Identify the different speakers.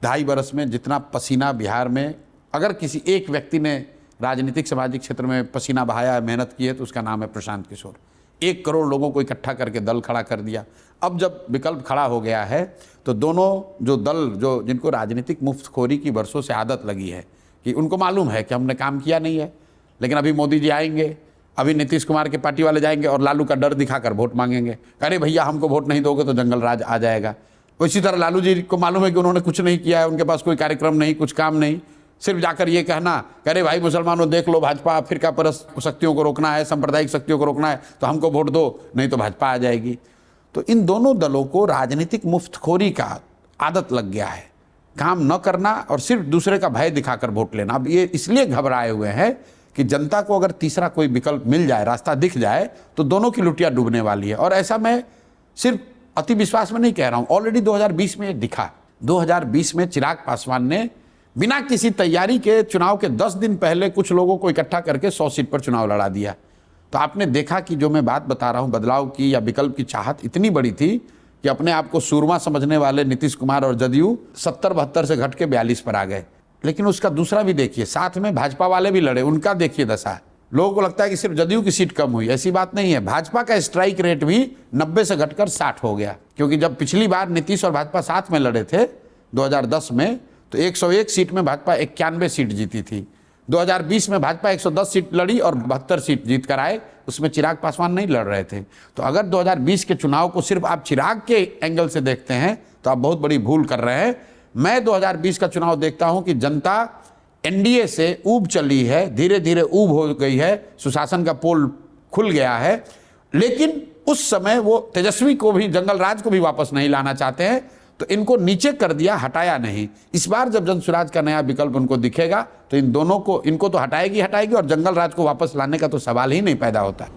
Speaker 1: 2.5 बरस में जितना पसीना बिहार में अगर किसी एक व्यक्ति ने राजनीतिक सामाजिक क्षेत्र में पसीना बहाया है, मेहनत की है, तो उसका नाम है प्रशांत किशोर। 1 करोड़ लोगों को इकट्ठा करके दल खड़ा कर दिया। अब जब विकल्प खड़ा हो गया है तो दोनों जो दल जो जिनको राजनीतिक मुफ्तखोरी की वर्षों से आदत लगी है कि उनको मालूम है कि हमने काम किया नहीं है, लेकिन अभी मोदी जी आएंगे, अभी नीतीश कुमार के पार्टी वाले जाएंगे और लालू का डर दिखाकर वोट मांगेंगे, अरे भैया हमको वोट नहीं दोगे तो जंगल राज आ जाएगा। इसी तरह लालू जी को मालूम है कि उन्होंने कुछ नहीं किया है, उनके पास कोई कार्यक्रम नहीं, कुछ काम नहीं, सिर्फ जाकर ये कहना अरे भाई मुसलमानों देख लो, भाजपा फिरका परस्त शक्तियों को रोकना है, सांप्रदायिक शक्तियों को रोकना है, तो हमको वोट दो, नहीं तो भाजपा आ जाएगी। तो इन दोनों दलों को राजनीतिक मुफ्तखोरी का आदत लग गया है, काम न करना और सिर्फ दूसरे का भय दिखाकर वोट लेना। अब ये इसलिए घबराए हुए हैं कि जनता को अगर तीसरा कोई विकल्प मिल जाए, रास्ता दिख जाए, तो दोनों की लुटिया डूबने वाली है। और ऐसा मैं सिर्फ अति विश्वास में नहीं कह रहा हूं, ऑलरेडी 2020 में ये दिखा। 2020 में चिराग पासवान ने बिना किसी तैयारी के चुनाव के 10 दिन पहले कुछ लोगों को इकट्ठा करके 100 सीट पर चुनाव लड़ा दिया। तो आपने देखा कि जो मैं बात बता रहा हूं, बदलाव की या विकल्प की चाहत इतनी बड़ी थी कि अपने आप को सूरमा समझने वाले नीतीश कुमार और जदयू 70-72 से घट के 42 पर आ गए। लेकिन उसका दूसरा भी देखिए, साथ में भाजपा वाले भी लड़े, उनका देखिए दशा। लोगों को लगता है कि सिर्फ जदयू की सीट कम हुई, ऐसी बात नहीं है। भाजपा का स्ट्राइक रेट भी 90 से घटकर 60 हो गया, क्योंकि जब पिछली बार नीतीश और भाजपा साथ में लड़े थे 2010 में, तो 101 सीट में भाजपा 91 सीट जीती थी। 2020 में भाजपा 110 सीट लड़ी और 72 सीट जीत कर आए, उसमें चिराग पासवान नहीं लड़ रहे थे। तो अगर 2020 के चुनाव को सिर्फ आप चिराग के एंगल से देखते हैं तो आप बहुत बड़ी भूल कर रहे हैं। मैं 2020 का चुनाव देखता हूं कि जनता एनडीए से ऊब चली है, धीरे धीरे ऊब हो गई है, सुशासन का पोल खुल गया है, लेकिन उस समय वो तेजस्वी को भी, जंगल राज को भी वापस नहीं लाना चाहते हैं, तो इनको नीचे कर दिया, हटाया नहीं। इस बार जब जनसुराज का नया विकल्प उनको दिखेगा तो इन दोनों को, इनको तो हटाएगी और जंगल राज को वापस लाने का तो सवाल ही नहीं पैदा होता।